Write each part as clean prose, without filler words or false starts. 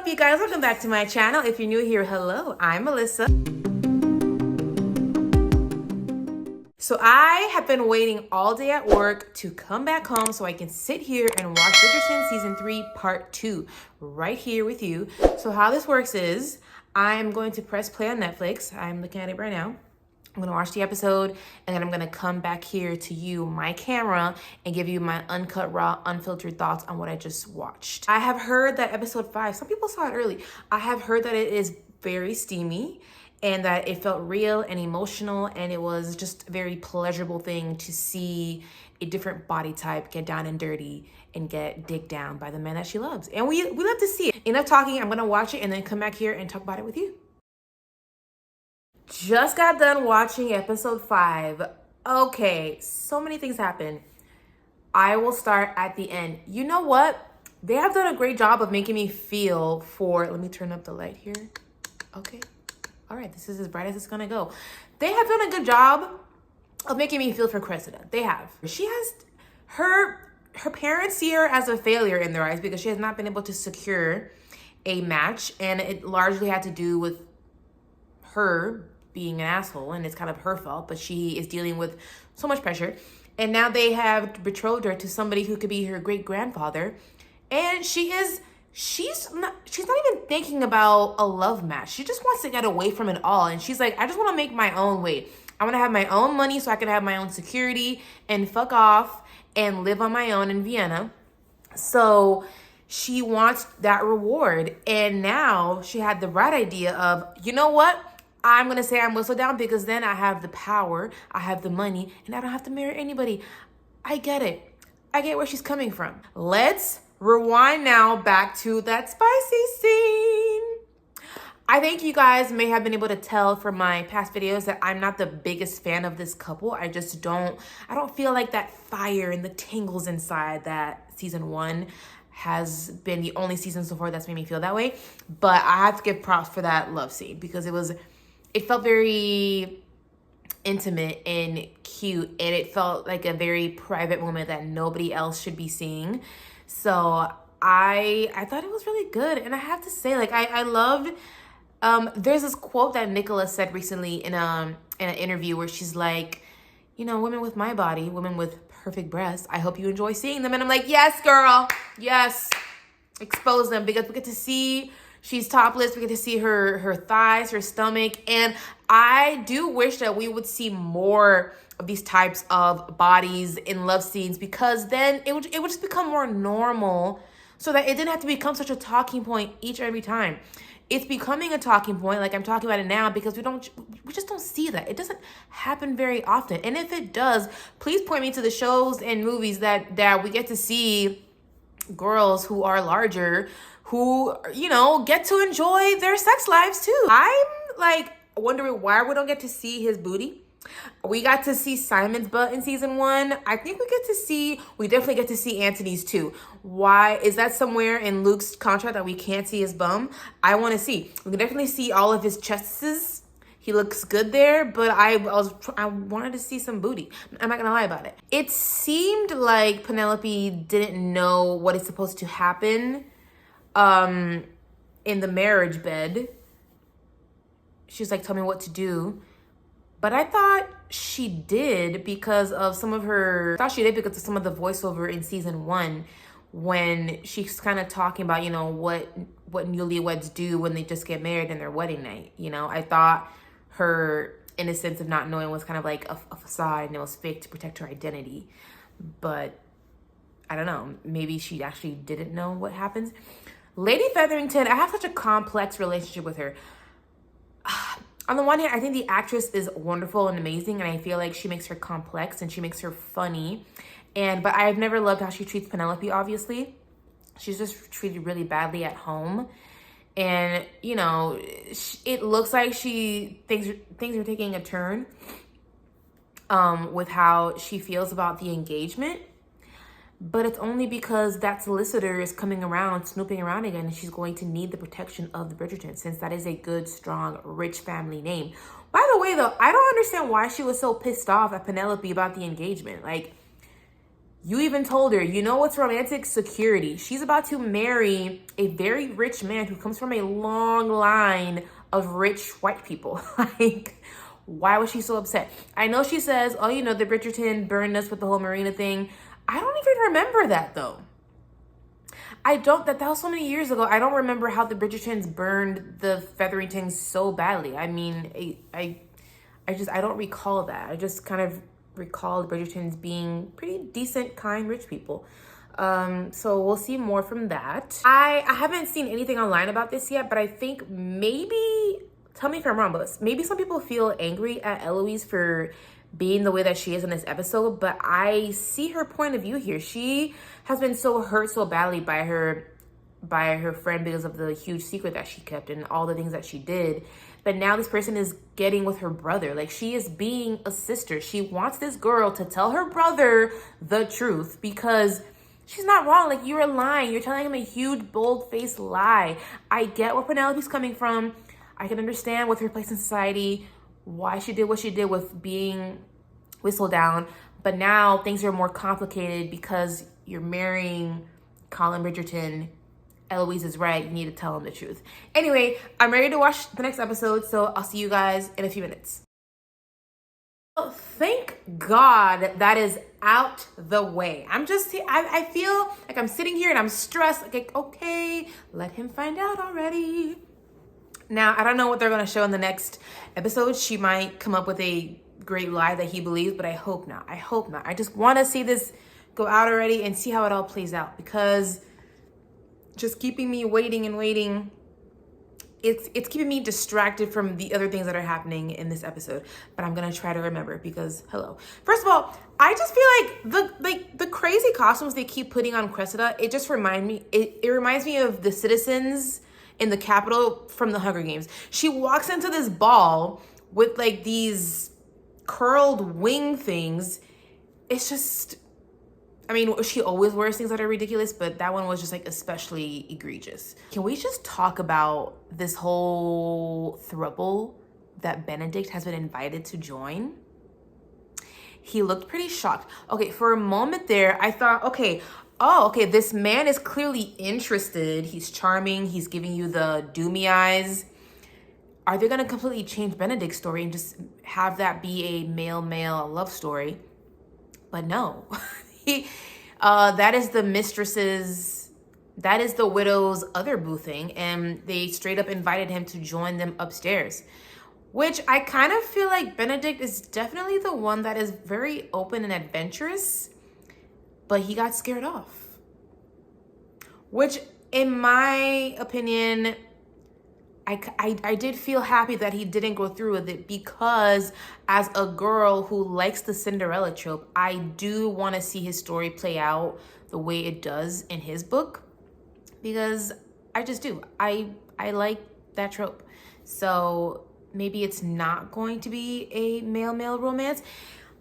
up, you guys? Welcome back to my channel. If you're new here, hello, I'm Melissa. So I have been waiting all day at work to come back home so I can sit here and watch Bridgerton Season 3 Part 2 right here with you. So how this works is I'm going to press play on Netflix. I'm looking at it right now. I'm gonna watch the episode and then I'm gonna come back here to you, my camera, and give you my uncut, raw, unfiltered thoughts on what I just watched. I have heard that episode 5, some people saw it early. I have heard that it is very steamy and that it felt real and emotional, and it was just a very pleasurable thing to see a different body type get down and dirty and get digged down by the man that she loves. And we love to see it. Enough talking, I'm gonna watch it and then come back here and talk about it with you. Just got done watching episode 5. Okay, so many things happen. I will start at the end. You know what? They have done a great job of making me feel for, let me turn up the light here. Okay. All right, this is as bright as it's gonna go. They have done a good job of making me feel for Cressida. They have. She has, her parents see her as a failure in their eyes because she has not been able to secure a match, and it largely had to do with her being an asshole, and it's kind of her fault, but she is dealing with so much pressure. And now they have betrothed her to somebody who could be her great grandfather, and she's not even thinking about a love match. She just wants to get away from it all, and she's like, I just want to make my own way. I want to have my own money so I can have my own security and fuck off and live on my own in Vienna. So she wants that reward, and now she had the right idea of, you know what? I'm going to say I'm whistle down because then I have the power, I have the money, and I don't have to marry anybody. I get it. I get where she's coming from. Let's rewind now back to that spicy scene. I think you guys may have been able to tell from my past videos that I'm not the biggest fan of this couple. I don't feel like that fire and the tingles inside that season 1 has been the only season so far that's made me feel that way. But I have to give props for that love scene because it felt very intimate and cute, and it felt like a very private moment that nobody else should be seeing. So I thought it was really good, and I have to say, like, I loved. There's this quote that Nicola said recently in an interview where she's like, you know, women with my body, women with perfect breasts, I hope you enjoy seeing them. And I'm like, yes, girl, yes, expose them, because we get to see. She's topless. We get to see her thighs, her stomach. And I do wish that we would see more of these types of bodies in love scenes, because then it would just become more normal so that it didn't have to become such a talking point each and every time. It's becoming a talking point, like I'm talking about it now, because we just don't see that. It doesn't happen very often. And if it does, please point me to the shows and movies that we get to see girls who are larger, who, you know, get to enjoy their sex lives too. I'm like wondering why we don't get to see his booty. We got to see Simon's butt in season 1. I think we definitely get to see Anthony's too. Why is that somewhere in Luke's contract that we can't see his bum? I want to see. We can definitely see all of his chests. He looks good there, but I wanted to see some booty. I'm not gonna lie about it. It seemed like Penelope didn't know what is supposed to happen in the marriage bed. She's like, tell me what to do. But I thought she did because of some of the voiceover in season 1 when she's kind of talking about, you know, what newlyweds do when they just get married in their wedding night. You know, I thought her innocence of not knowing was kind of like a facade, and it was fake to protect her identity. But I don't know, maybe she actually didn't know what happens. Lady Featherington, I have such a complex relationship with her. On the one hand, I think the actress is wonderful and amazing, and I feel like she makes her complex and she makes her funny. But I've never loved how she treats Penelope, obviously. She's just treated really badly at home. And, you know, it looks like things are taking a turn with how she feels about the engagement. But it's only because that solicitor is coming around, snooping around again, and she's going to need the protection of the Bridgerton, since that is a good, strong, rich family name. By the way, though, I don't understand why she was so pissed off at Penelope about the engagement. Like, You even told her, you know what's romantic? Security. She's about to marry a very rich man who comes from a long line of rich white people. Like, why was she so upset? I know she says, oh, you know, the Bridgerton burned us with the whole Marina thing. I don't even remember that though. That was so many years ago. I don't remember how the Bridgertons burned the Featheringtons so badly. I mean, I don't recall that. I just kind of recall the Bridgertons being pretty decent, kind, rich people. So we'll see more from that. I haven't seen anything online about this yet, but I think maybe, tell me if I'm wrong, but maybe some people feel angry at Eloise for being the way that she is in this episode, but I see her point of view here. She has been so hurt so badly by her friend because of the huge secret that she kept and all the things that she did. But now this person is getting with her brother. Like, she is being a sister. She wants this girl to tell her brother the truth because she's not wrong. Like, you're lying. You're telling him a huge, bold-faced lie. I get where Penelope's coming from. I can understand with her place in society, why she did what she did with being whistled down. But now things are more complicated because you're marrying Colin Bridgerton. Eloise is right. You need to tell him the truth. Anyway, I'm ready to watch the next episode, so I'll see you guys in a few minutes. Oh, thank God that is out the way. I feel like I'm sitting here and I'm stressed. Like, okay, let him find out already. Now, I don't know what they're going to show in the next episode. She might come up with a great lie that he believes, but I hope not. I hope not. I just want to see this go out already and see how it all plays out, because just keeping me waiting and waiting, it's keeping me distracted from the other things that are happening in this episode. But I'm gonna try to remember, because hello. First of all, I just feel like the crazy costumes they keep putting on Cressida, it just reminds me of the citizens in the Capitol from the Hunger Games. She walks into this ball with like these curled wing things. It's just, I mean, she always wears things that are ridiculous, but that one was just like especially egregious. Can we just talk about this whole throuple that Benedict has been invited to join? He looked pretty shocked. Okay, for a moment there, I thought, okay, this man is clearly interested. He's charming. He's giving you the doomy eyes. Are they gonna completely change Benedict's story and just have that be a male-male love story? But no. That is the widow's other boo thing, and they straight up invited him to join them upstairs, which I kind of feel like Benedict is definitely the one that is very open and adventurous, but he got scared off, which in my opinion, I did feel happy that he didn't go through with it, because as a girl who likes the Cinderella trope, I do want to see his story play out the way it does in his book, because I just do. I like that trope. So maybe it's not going to be a male-male romance.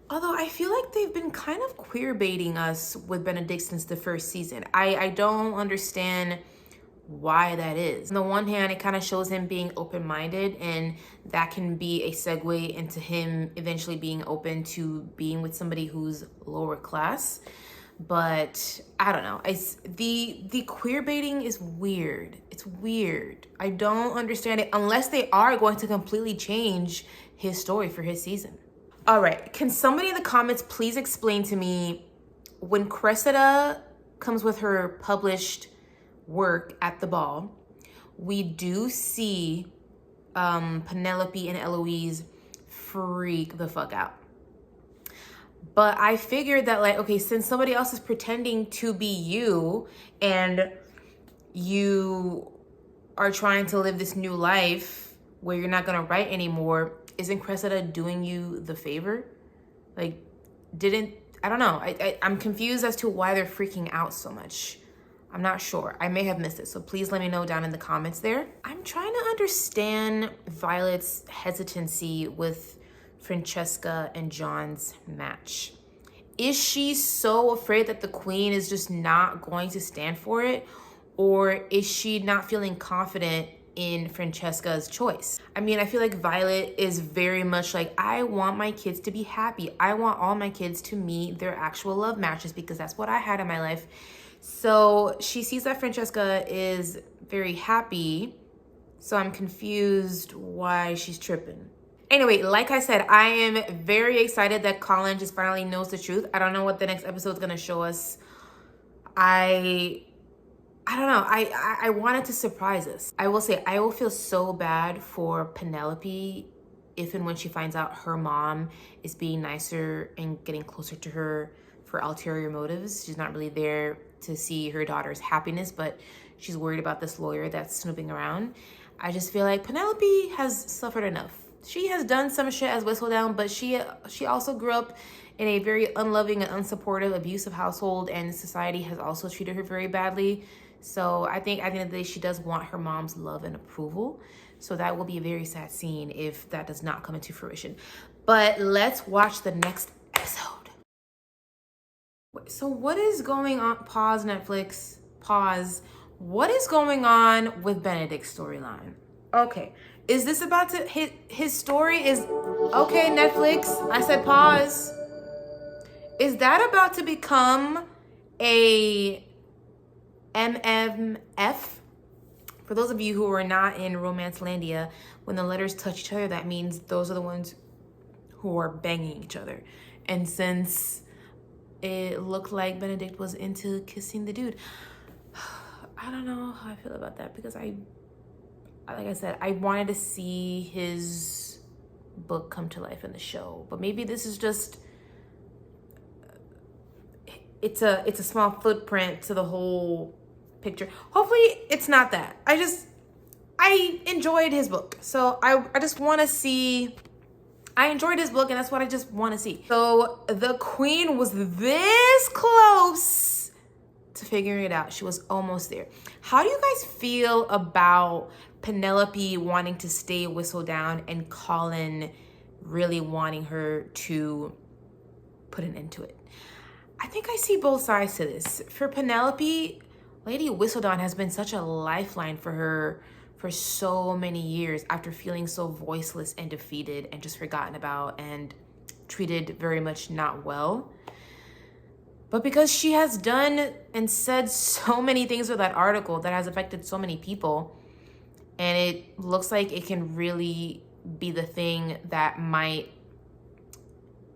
Although I feel like they've been kind of queer baiting us with Benedict since the first season. I don't understand why that is. On the one hand, it kind of shows him being open-minded, and that can be a segue into him eventually being open to being with somebody who's lower class. But I don't know. The queer baiting is weird. It's weird. I don't understand it unless they are going to completely change his story for his season. All right, can somebody in the comments please explain to me, when Cressida comes with her published work at the ball, we do see Penelope and Eloise freak the fuck out. But I figured that, like, okay, since somebody else is pretending to be you and you are trying to live this new life where you're not gonna write anymore, isn't Cressida doing you the favor? Like, I don't know. I'm confused as to why they're freaking out so much. I'm not sure. I may have missed it, so please let me know down in the comments there. I'm trying to understand Violet's hesitancy with Francesca and John's match. Is she so afraid that the queen is just not going to stand for it? Or is she not feeling confident in Francesca's choice. I mean, I feel like Violet is very much like, I want my kids to be happy. I want all my kids to meet their actual love matches because that's what I had in my life. So she sees that Francesca is very happy. So I'm confused why she's tripping. Anyway, like I said, I am very excited that Colin just finally knows the truth. I don't know what the next episode is going to show us. I don't know. I wanted to surprise us. I will say, I will feel so bad for Penelope if and when she finds out her mom is being nicer and getting closer to her for ulterior motives. She's not really there to see her daughter's happiness, but she's worried about this lawyer that's snooping around. I just feel like Penelope has suffered enough. She has done some shit as Whistledown, but she also grew up in a very unloving and unsupportive, abusive household, and society has also treated her very badly. So I think at the end of the day, she does want her mom's love and approval. So that will be a very sad scene if that does not come into fruition. But let's watch the next episode. So what is going on? Pause, Netflix. Pause. What is going on with Benedict's storyline? Okay. Is this about to his story is okay, Netflix? I said pause. Is that about to become a MMF? For those of you who are not in Romancelandia, when the letters touch each other, that means those are the ones who are banging each other. And since it looked like Benedict was into kissing the dude, I don't know how I feel about that because like I said, I wanted to see his book come to life in the show, but maybe this is just it's a small footprint to the whole picture. Hopefully it's not that. I enjoyed his book, so I just want to see. I enjoyed his book, and that's what I just want to see. So the queen was this close to figuring it out. She was almost there. How do you guys feel about Penelope wanting to stay Whistledown and Colin really wanting her to put an end to it? I think I see both sides to this. For Penelope, Lady Whistledown has been such a lifeline for her for so many years after feeling so voiceless and defeated and just forgotten about and treated very much not well. But because she has done and said so many things with that article that has affected so many people, and it looks like it can really be the thing that might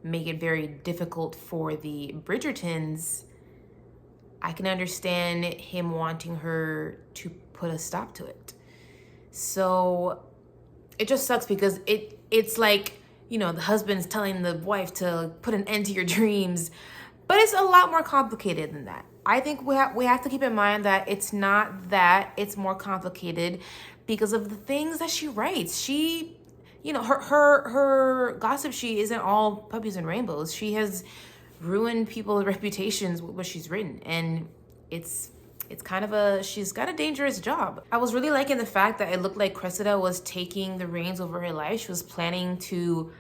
make it very difficult for the Bridgertons, I can understand him wanting her to put a stop to it. So it just sucks because it's like, you know, the husband's telling the wife to put an end to your dreams, but it's a lot more complicated than that. I think we have to keep in mind that it's not that, it's more complicated because of the things that she writes. She, you know, her gossip sheet isn't all puppies and rainbows. She has ruined people's reputations with what she's written, and it's kind of she's got a dangerous job. I was really liking the fact that it looked like Cressida was taking the reins over her life. She was planning to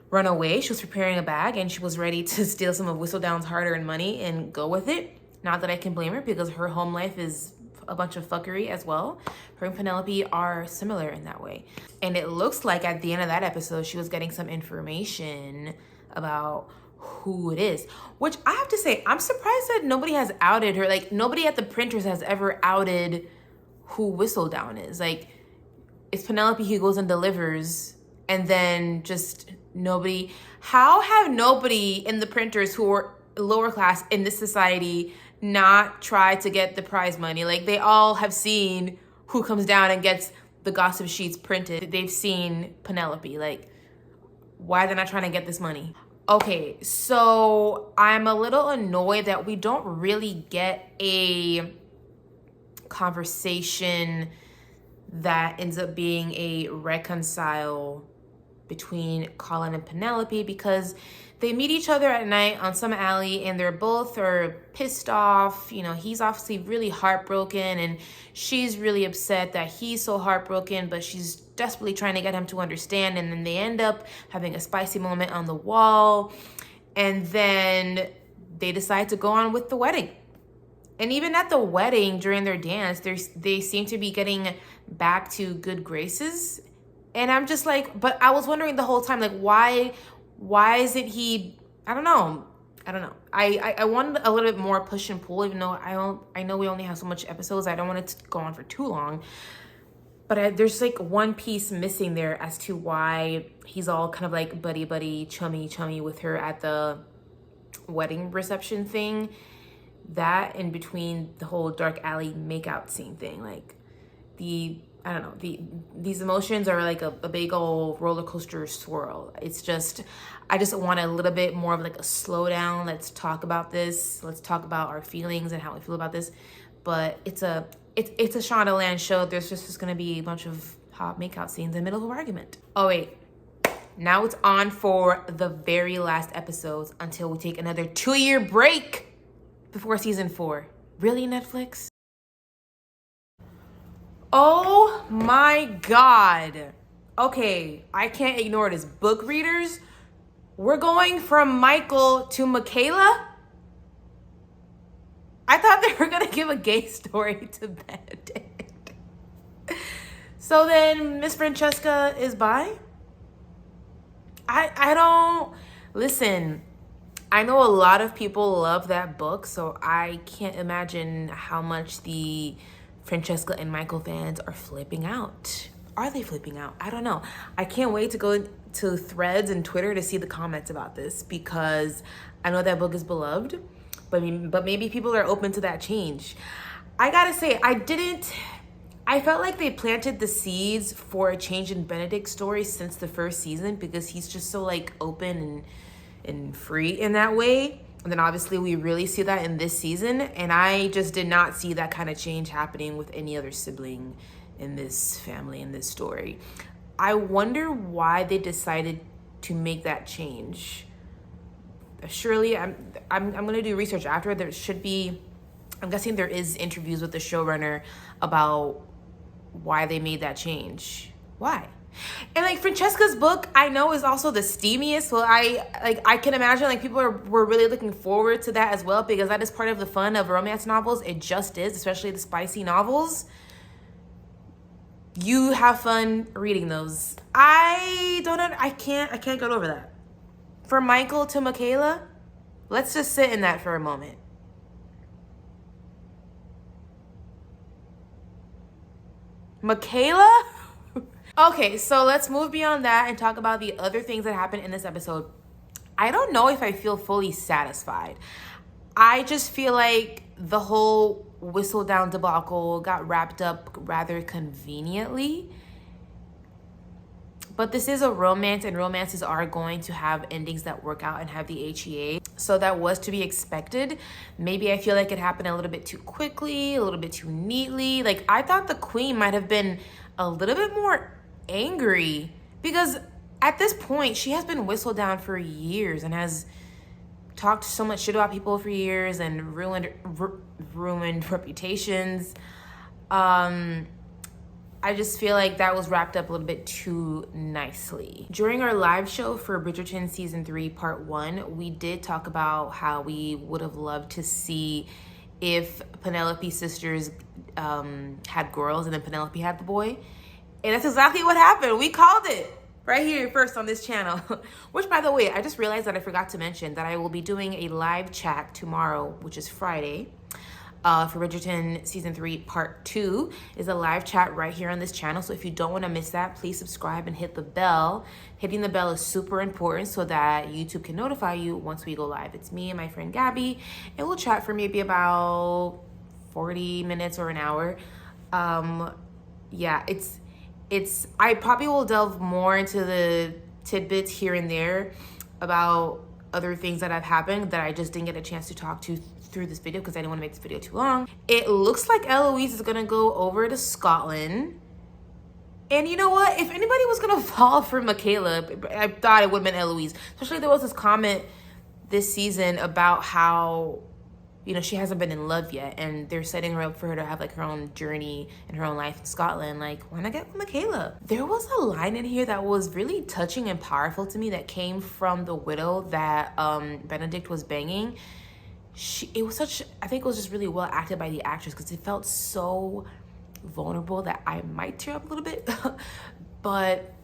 run away. She was preparing a bag, and she was ready to steal some of Whistledown's hard-earned money and go with it. Not that I can blame her because her home life is a bunch of fuckery as well. Her and Penelope are similar in that way. And it looks like at the end of that episode, she was getting some information about who it is, which I have to say, I'm surprised that nobody has outed her. Like, nobody at the printers has ever outed who Whistledown is. Like, it's Penelope who goes and delivers, and then just nobody. How have nobody in the printers who are lower class in this society not tried to get the prize money? Like, they all have seen who comes down and gets the gossip sheets printed. They've seen Penelope. Like, why are they not trying to get this money? Okay, so I'm a little annoyed that we don't really get a conversation that ends up being a reconcile between Colin and Penelope, because they meet each other at night on some alley and they're both are pissed off. You know, he's obviously really heartbroken and she's really upset that he's so heartbroken, but she's desperately trying to get him to understand. And then they end up having a spicy moment on the wall, and then they decide to go on with the wedding. And even at the wedding during their dance, they seem to be getting back to good graces. And I'm just like, but I was wondering the whole time, like, why isn't he, I don't know. I wanted a little bit more push and pull, even though I know we only have so much episodes. I don't want it to go on for too long. But there's like one piece missing there as to why he's all kind of like buddy, chummy with her at the wedding reception thing. That in between the whole dark alley makeout scene thing. Like I don't know, these emotions are like a big old roller coaster swirl. I just want a little bit more of like a slowdown. Let's talk about this. Let's talk about our feelings and how we feel about this. But it's a Shondaland show. There's just gonna be a bunch of hot makeout scenes in the middle of an argument. Oh wait, now it's on for the very last episodes until we take another 2-year break before season 4. Really, Netflix? Oh my God. Okay, I can't ignore this. Book readers, we're going from Michael to Michaela? I thought they were gonna give a gay story to Benedict. So then Miss Francesca is bi? I don't, listen, I know a lot of people love that book, so I can't imagine how much the Francesca and Michael fans are flipping out. Are they flipping out? I don't know. I can't wait to go to threads and Twitter to see the comments about this, because I know that book is beloved, but maybe people are open to that change. I gotta say, I felt like they planted the seeds for a change in Benedict's story since the first season, because he's just so like open and free in that way. And then obviously we really see that in this season, and I just did not see that kind of change happening with any other sibling in this family, in this story. I wonder why they decided to make that change. Surely I'm gonna do research after. There should be, I'm guessing there is interviews with the showrunner about why they made that change. Why? And like Francesca's book, I know is also the steamiest. So I can imagine like people were really looking forward to that as well, because that is part of the fun of romance novels. It just is, especially the spicy novels. You have fun reading those. I can't get over that. From Michael to Michaela, let's just sit in that for a moment. Michaela? Okay, so let's move beyond that and talk about the other things that happened in this episode. I don't know if I feel fully satisfied. I just feel like the whole whistle down debacle got wrapped up rather conveniently. But this is a romance, and romances are going to have endings that work out and have the HEA. So that was to be expected. Maybe I feel like it happened a little bit too quickly, a little bit too neatly. Like, I thought the queen might have been a little bit more angry, because at this point she has been whistled down for years and has talked so much shit about people for years and ruined reputations. I just feel like that was wrapped up a little bit too nicely. During our live show for Bridgerton season 3 part 1, we did talk about how we would have loved to see if Penelope's sisters had girls and then Penelope had the boy. And that's exactly what happened. We called it right here first on this channel. Which, by the way, I just realized that I forgot to mention that I will be doing a live chat tomorrow, which is Friday, for Bridgerton season 3 part 2 is a live chat right here on this channel. So if you don't want to miss that, please subscribe and hit the bell. Hitting the bell is super important so that YouTube can notify you once we go live. It's me and my friend Gabby, and we'll chat for maybe about 40 minutes or an hour. Yeah, I probably will delve more into the tidbits here and there about other things that have happened that I just didn't get a chance to talk to through this video because I didn't want to make this video too long. It looks like Eloise is gonna go over to Scotland. And you know what? If anybody was gonna fall for Michaela, I thought it would have been Eloise. Especially there was this comment this season about how, you know, she hasn't been in love yet, and they're setting her up for her to have like her own journey and her own life in Scotland. Like, why not get with Michaela? There was a line in here that was really touching and powerful to me that came from the widow that Benedict was banging. I think it was just really well acted by the actress, because it felt so vulnerable that I might tear up a little bit. But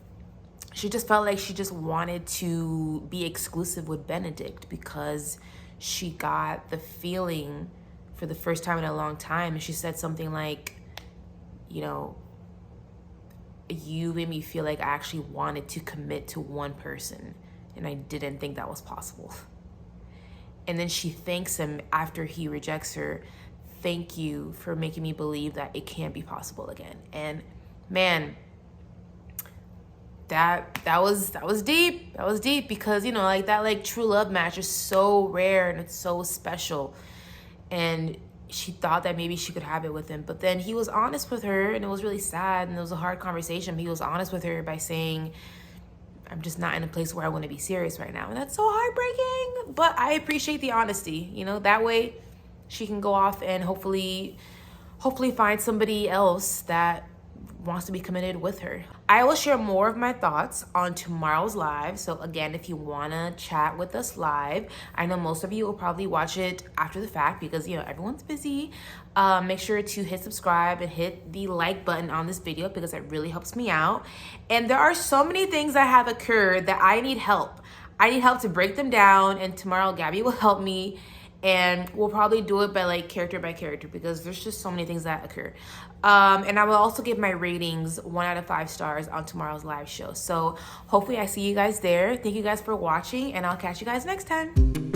she just felt like she just wanted to be exclusive with Benedict, because she got the feeling for the first time in a long time. And she said something like, you know, you made me feel like I actually wanted to commit to one person, and I didn't think that was possible. And then she thanks him after he rejects her. Thank you for making me believe that it can't be possible again. And man, that was deep. That was deep, because, you know, like that like true love match is so rare and it's so special. And she thought that maybe she could have it with him, but then he was honest with her, and it was really sad, and it was a hard conversation. But he was honest with her by saying, I'm just not in a place where I want to be serious right now. And that's so heartbreaking. But I appreciate the honesty. You know, that way she can go off and hopefully find somebody else that wants to be committed with her. I will share more of my thoughts on tomorrow's live. So again, if you want to chat with us live, I know most of you will probably watch it after the fact, because, you know, everyone's busy. Make sure to hit subscribe and hit the like button on this video, because it really helps me out. And there are so many things that have occurred that I need help. I need help to break them down, and tomorrow Gabby will help me. And we'll probably do it by character, because there's just so many things that occur. And I will also give my ratings 1 out of 5 stars on tomorrow's live show. So hopefully I see you guys there. Thank you guys for watching, and I'll catch you guys next time.